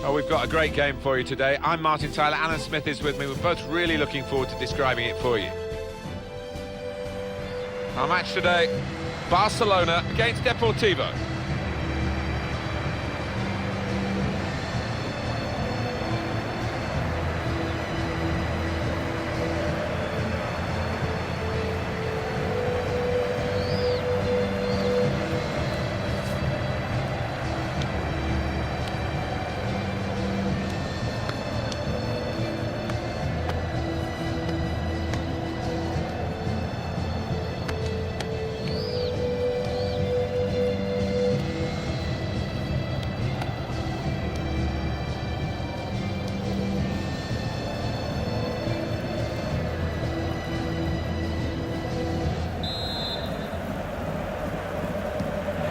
Well, we've got a great game for you today. I'm Martin Tyler, Alan Smith is with me. We're both really looking forward to describing it for you. Our match today, Barcelona against Deportivo.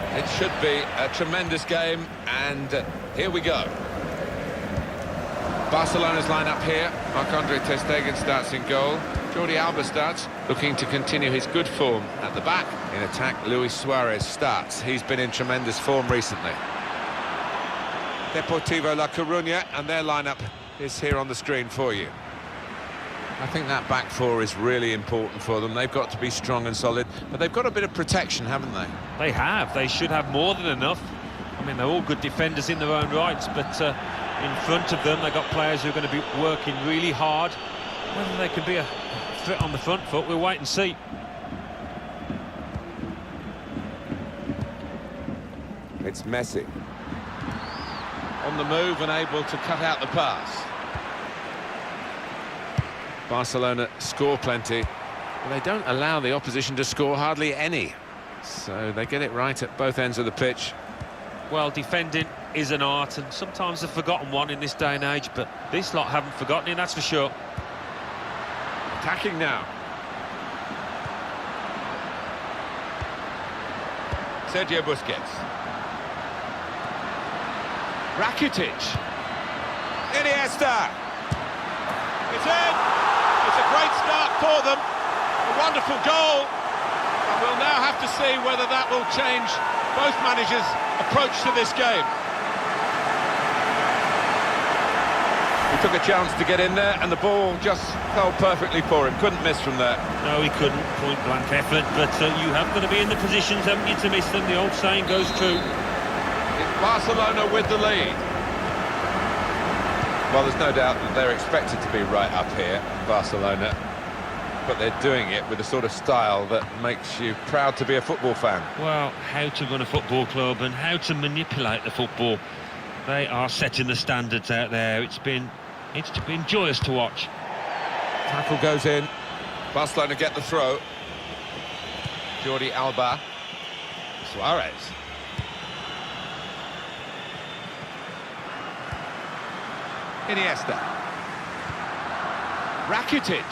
It should be a tremendous game, and here we go. Barcelona's line-up here. Marc-Andre ter Stegen starts in goal. Jordi Alba starts, looking to continue his good form at the back. In attack, Luis Suarez starts. He's been in tremendous form recently. Deportivo La Coruna, and their line-up is here on the screen for you. I think that back four is really important for them. They've got to be strong and solid, but they've got a bit of protection, haven't they? They have. They should have more than enough. I mean, they're all good defenders in their own rights, but in front of them, they've got players who are going to be working really hard. Whether they can be a threat on the front foot, we'll wait and see. It's Messi. On the move and able to cut out the pass. Barcelona score plenty, but they don't allow the opposition to score hardly any. So they get it right at both ends of the pitch. Well, defending is an art, and sometimes a forgotten one in this day and age, but this lot haven't forgotten it, that's for sure. Attacking now. Sergio Busquets. Rakitic. Iniesta. It's in. It's a great start for them. A wonderful goal. And we'll now have to see whether that will change both managers' approach to this game. He took a chance to get in there, and the ball just fell perfectly for him. Couldn't miss from there. No, he couldn't. Point blank effort, but you have got to be in the positions, haven't you, to miss them? The old saying goes true. It's Barcelona with the lead. Well, there's no doubt that they're expected to be right up here, Barcelona, but they're doing it with a sort of style that makes you proud to be a football fan. Well, how to run a football club and how to manipulate the football. They are setting the standards out there. It's been joyous to watch. Tackle goes in. Barcelona get the throw. Jordi Alba. Suarez. Iniesta. Rakitic.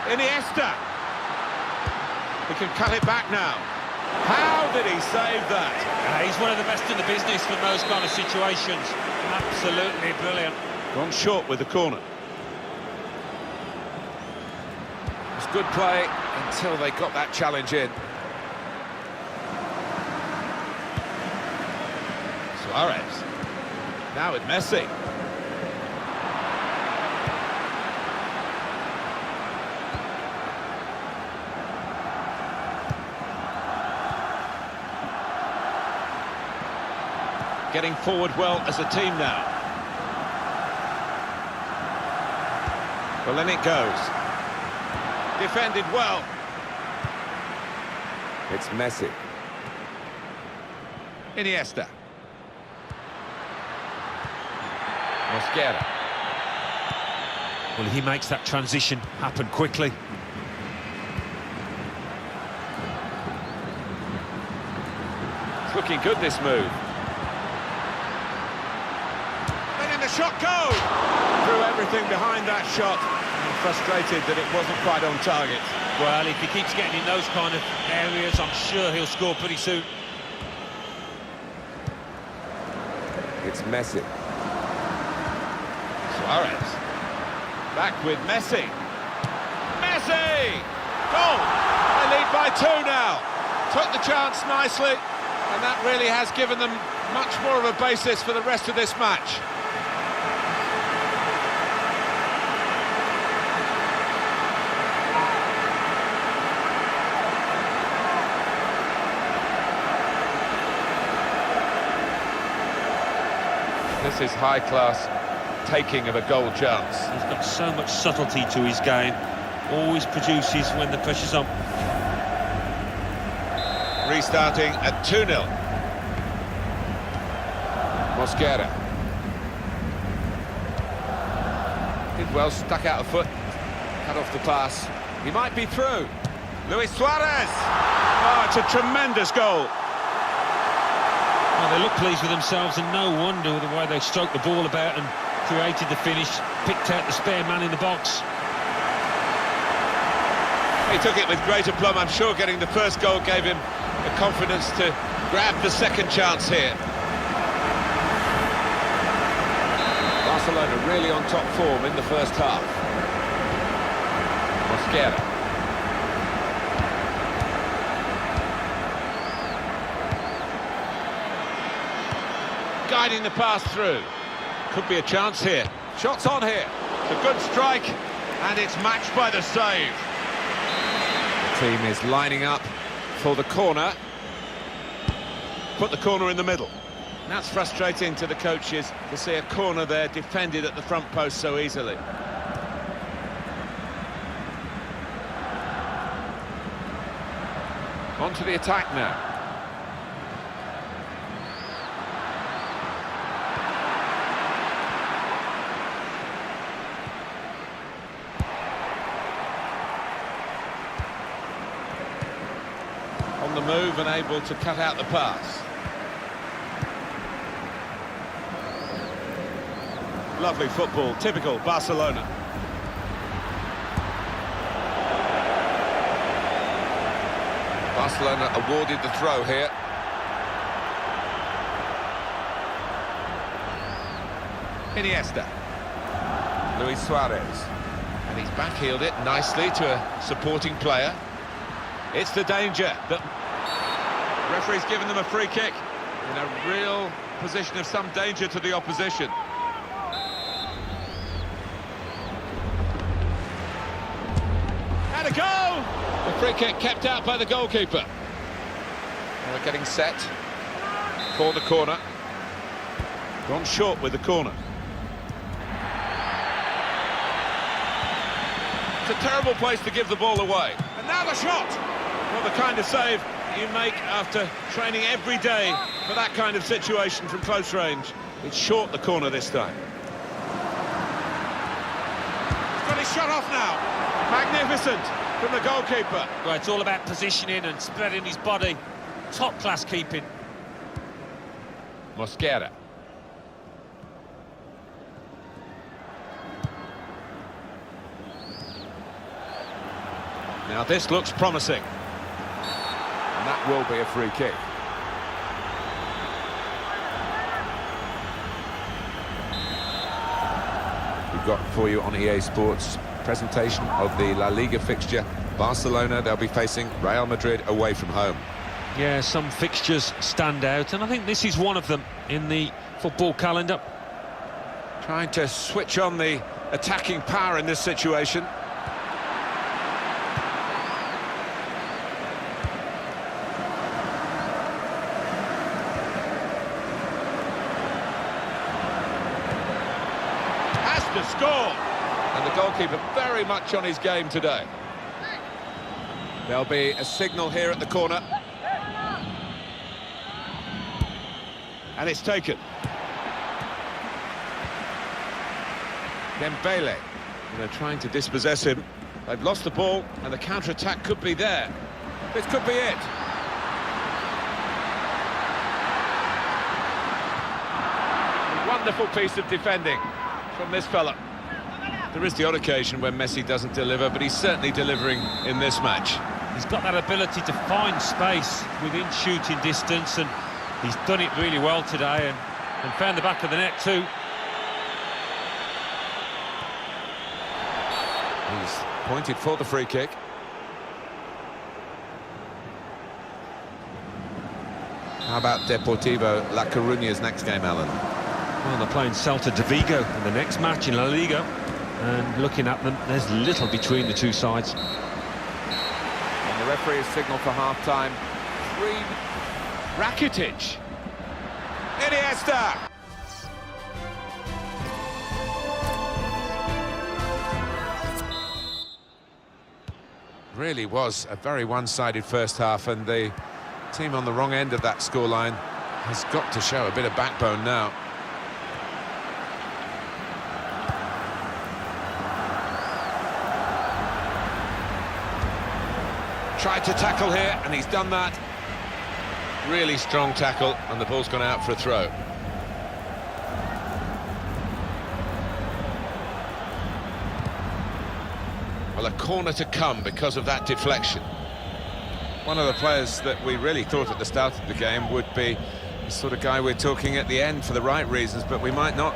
Iniesta. He can cut it back now. How did he save that? He's one of the best in the business for those kind of situations. Absolutely brilliant. Gone short with the corner. It's good play until they got that challenge in. Suarez. Now with Messi. Getting forward well as a team now. Well, in it goes. Defended well. It's Messi. Iniesta. Mosquera. Well, he makes that transition happen quickly. It's looking good, this move. Letting the shot go! Threw everything behind that shot. And frustrated that it wasn't quite on target. Well, if he keeps getting in those kind of areas, I'm sure he'll score pretty soon. It's Messi. Suarez. Back with Messi. Messi! Goal! They lead by 2 now. Took the chance nicely. And that really has given them much more of a basis for the rest of this match. This is high-class taking of a goal chance. He's got so much subtlety to his game. Always produces when the pressure's on. Restarting at 2-0. Mosquera. Did well, stuck out a foot, cut off the pass. He might be through. Luis Suarez! Oh, it's a tremendous goal. Well, they look pleased with themselves, and no wonder with the way they stroked the ball about and created the finish, picked out the spare man in the box. He took it with great aplomb. I'm sure getting the first goal gave him the confidence to grab the second chance here. Barcelona really on top form in the first half. Mosquera. Guiding the pass through. Could be a chance here. Shots on here. It's a good strike, and it's matched by the save. The team is lining up for the corner. Put the corner in the middle. That's frustrating to the coaches to see a corner there defended at the front post so easily. On to the attack now. On the move and able to cut out the pass. Lovely football, typical Barcelona. Barcelona awarded the throw here. Iniesta. Luis Suarez. And he's backheeled it nicely to a supporting player. It's the danger that referee's given them a free kick in a real position of some danger to the opposition. And a goal! The free kick kept out by the goalkeeper. They're getting set for the corner. Gone short with the corner. It's a terrible place to give the ball away. And now the shot! Well, the kind of save you make after training every day for that kind of situation from close range. It's short the corner this time. He's got his shot off now. Magnificent from the goalkeeper. Well, it's all about positioning and spreading his body. Top-class keeping. Mosquera. Now this looks promising. And that will be a free kick. We've got for you on EA Sports presentation of the La Liga fixture. Barcelona, they'll be facing Real Madrid away from home. Yeah, some fixtures stand out, and I think this is one of them in the football calendar. Trying to switch on the attacking power in this situation. Has to score! And the goalkeeper very much on his game today. There'll be a signal here at the corner. And it's taken. Dembele. They're trying to dispossess him. They've lost the ball, and the counter-attack could be there. This could be it. A wonderful piece of defending from this fella. There is the odd occasion when Messi doesn't deliver, but he's certainly delivering in this match. He's got that ability to find space within shooting distance, and he's done it really well today, and found the back of the net too. He's pointed for the free kick. How about Deportivo La Coruna's next game, Alan? Well, they're playing Celta de Vigo in the next match in La Liga, and looking at them, there's little between the two sides. And the referee has signalled for half-time. Rakitic. Iniesta. Really was a very one-sided first half, and the team on the wrong end of that scoreline has got to show a bit of backbone now. Tried to tackle here, and he's done that. Really strong tackle, and the ball's gone out for a throw. Well, a corner to come because of that deflection. One of the players that we really thought at the start of the game would be the sort of guy we're talking at the end for the right reasons, but we might not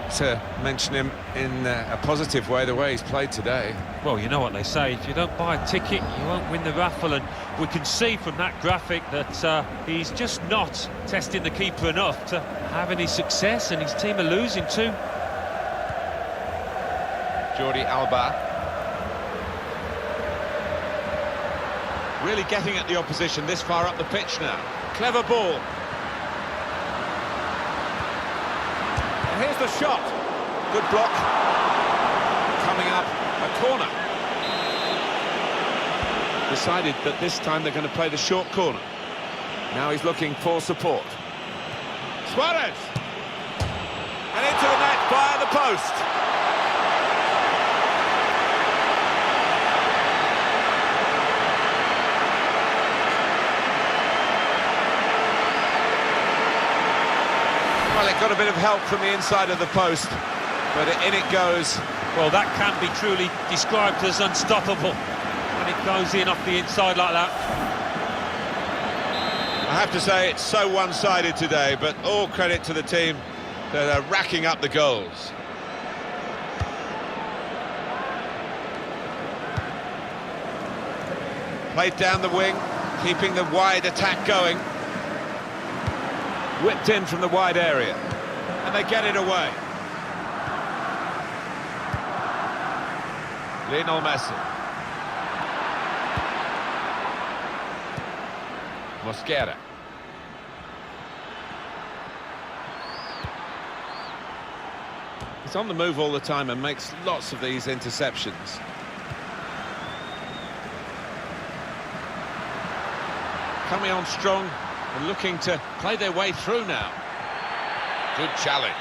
mention him in a positive way, the way he's played today. Well, you know what they say, if you don't buy a ticket, you won't win the raffle, and we can see from that graphic that he's just not testing the keeper enough to have any success, and his team are losing too. Jordi Alba. Really getting at the opposition this far up the pitch now. Clever ball. And here's the shot. Good block. Coming up, a corner. Decided that this time they're going to play the short corner. Now he's looking for support. Suarez. And into the net via the post. Well, it got a bit of help from the inside of the post, but in it goes. Well, that can be truly described as unstoppable when it goes in off the inside like that. I have to say, it's so one-sided today, but all credit to the team that are racking up the goals. Played down the wing, keeping the wide attack going. Whipped in from the wide area, and they get it away. Lionel Messi. Mosquera. He's on the move all the time and makes lots of these interceptions. Coming on strong and looking to play their way through now. Good challenge.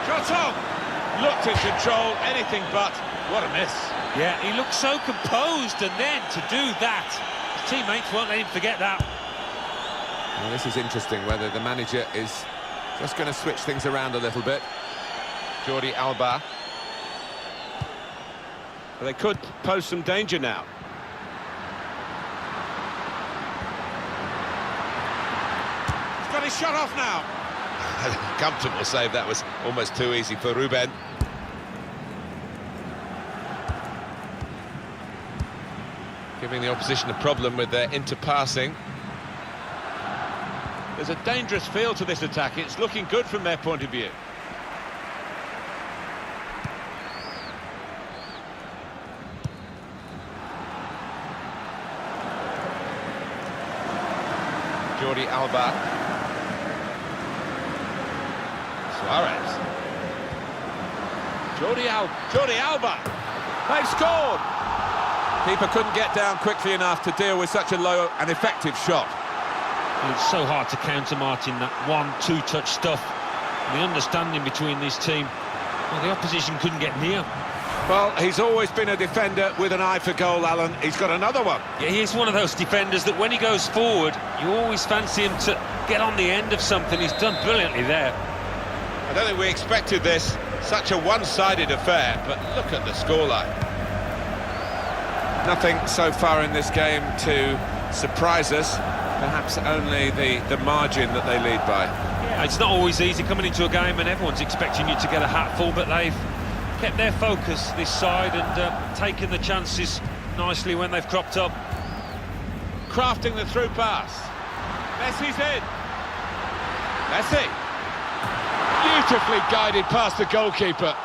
Shot on! Looked in control, anything but. What a miss. Yeah, he looked so composed, and then to do that, his teammates won't let him forget that. Well, this is interesting, whether the manager is just going to switch things around a little bit. Jordi Alba. Well, they could pose some danger now. He's got his shot off now. Comfortable save, that was almost too easy for Ruben. Giving the opposition a problem with their interpassing. There's a dangerous feel to this attack. It's looking good from their point of view. Jordi Alba. Suarez. Jordi Alba. They've scored. Keeper couldn't get down quickly enough to deal with such a low and effective shot. It's so hard to counter, Martin, that 1-2 touch stuff. And the understanding between this team. Well, the opposition couldn't get near. Well, he's always been a defender with an eye for goal, Alan. He's got another one. Yeah, he's one of those defenders that when he goes forward, you always fancy him to get on the end of something. He's done brilliantly there. I don't think we expected this. Such a one-sided affair, but look at the scoreline. Nothing so far in this game to surprise us. Perhaps only the margin that they lead by. Yeah, it's not always easy coming into a game and everyone's expecting you to get a hatful, but they've kept their focus this side and taken the chances nicely when they've cropped up. Crafting the through pass. Messi's in. Messi. Beautifully guided past the goalkeeper.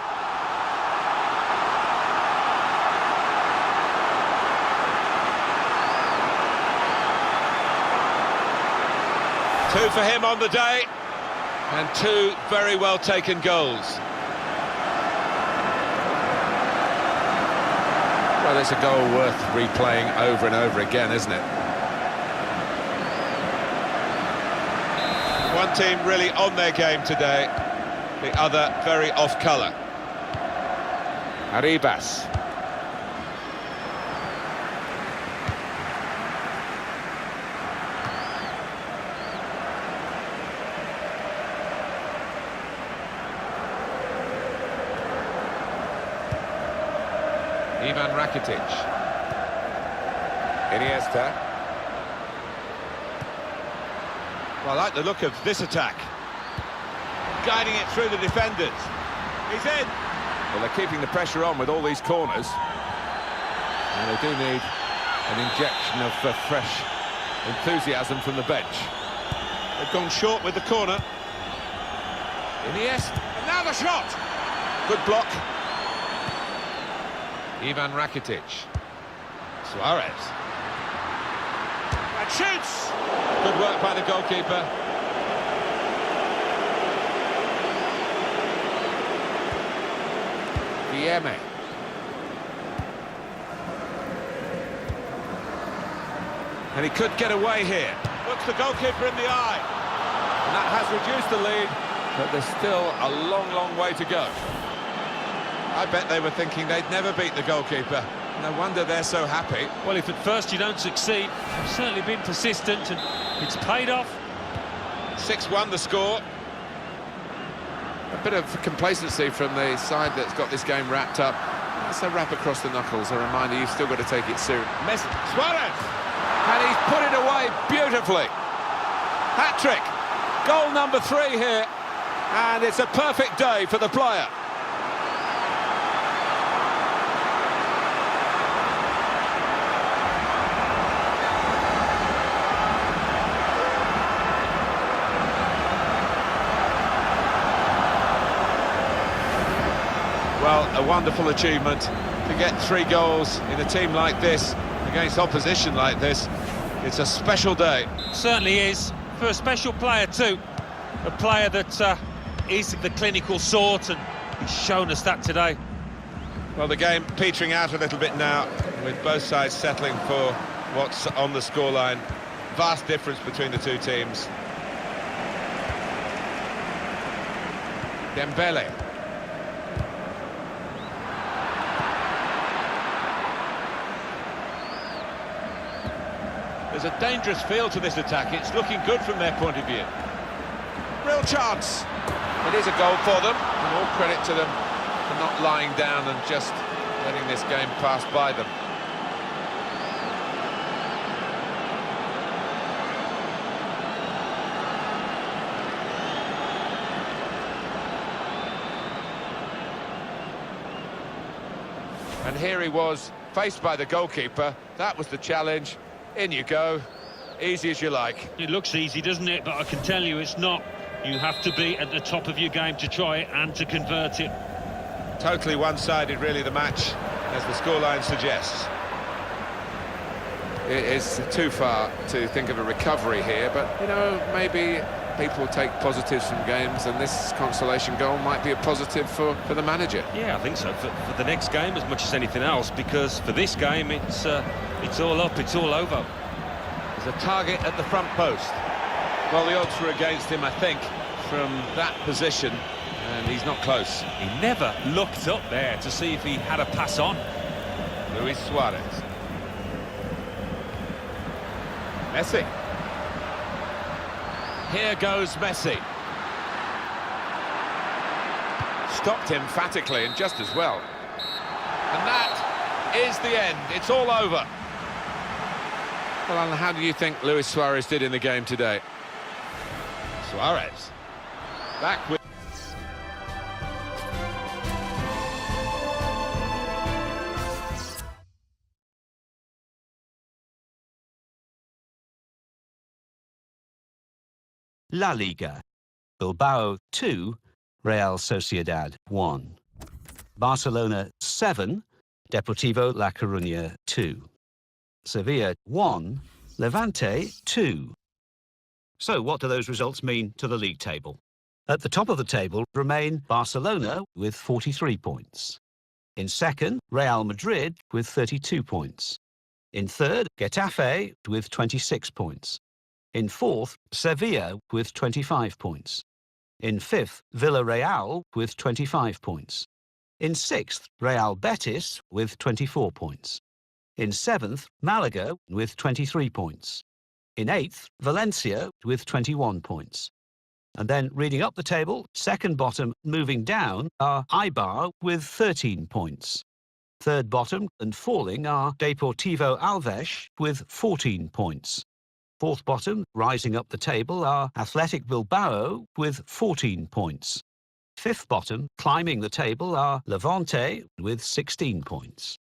Two for him on the day, and two very well taken goals. Well, it's a goal worth replaying over and over again, isn't it? One team really on their game today, the other very off colour. Arribas. Ivan Rakitic. Iniesta. Well, I like the look of this attack. Guiding it through the defenders. He's in. Well, they're keeping the pressure on with all these corners. And they do need an injection of fresh enthusiasm from the bench. They've gone short with the corner. Iniesta. And now the shot. Good block. Ivan Rakitic. Suarez. And shoots! Good work by the goalkeeper. Vieme. And he could get away here. Looks the goalkeeper in the eye. And that has reduced the lead, but there's still a long, long way to go. I bet they were thinking they'd never beat the goalkeeper. No wonder they're so happy. Well, if at first you don't succeed, you've certainly been persistent and it's paid off. 6-1 the score. A bit of complacency from the side that's got this game wrapped up. That's a wrap across the knuckles, a reminder you've still got to take it serious. Messi. Suarez! And he's put it away beautifully. Hat-trick! Goal number 3 here. And it's a perfect day for the player. Well, a wonderful achievement to get 3 goals in a team like this, against opposition like this. It's a special day. Certainly is, for a special player too. A player that is the clinical sort, and he's shown us that today. Well, the game petering out a little bit now, with both sides settling for what's on the scoreline. Vast difference between the two teams. Dembele. There's a dangerous feel to this attack. It's looking good from their point of view. Real chance. It is a goal for them, and all credit to them for not lying down and just letting this game pass by them. And here he was, faced by the goalkeeper. That was the challenge. In you go, easy as you like. It looks easy, doesn't it? But I can tell you it's not. You have to be at the top of your game to try it and to convert it. Totally one-sided, really, the match, as the scoreline suggests. It is too far to think of a recovery here, but, you know, maybe people take positives from games, and this consolation goal might be a positive for the manager. Yeah, I think so, for the next game as much as anything else, because for this game it's all up, it's all over. There's a target at the front post. Well, the odds were against him, I think, from that position, and he's not close. He never looked up there to see if he had a pass on. Luis Suarez. Messi. Here goes Messi. Stopped emphatically and just as well. And that is the end. It's all over. Well, Alan, how do you think Luis Suarez did in the game today? Suarez. Back with... La Liga. Bilbao 2, Real Sociedad 1. Barcelona 7, Deportivo La Coruna 2. Sevilla 1, Levante 2. So what do those results mean to the league table? At the top of the table remain Barcelona with 43 points. In second, Real Madrid with 32 points. In third, Getafe with 26 points. In fourth, Sevilla with 25 points. In fifth, Villarreal with 25 points. In sixth, Real Betis with 24 points. In seventh, Malaga with 23 points. In eighth, Valencia with 21 points. And then reading up the table, second bottom moving down are Eibar with 13 points. Third bottom and falling are Deportivo Alavés with 14 points. Fourth bottom, rising up the table, are Athletic Bilbao with 14 points. Fifth bottom, climbing the table, are Levante with 16 points.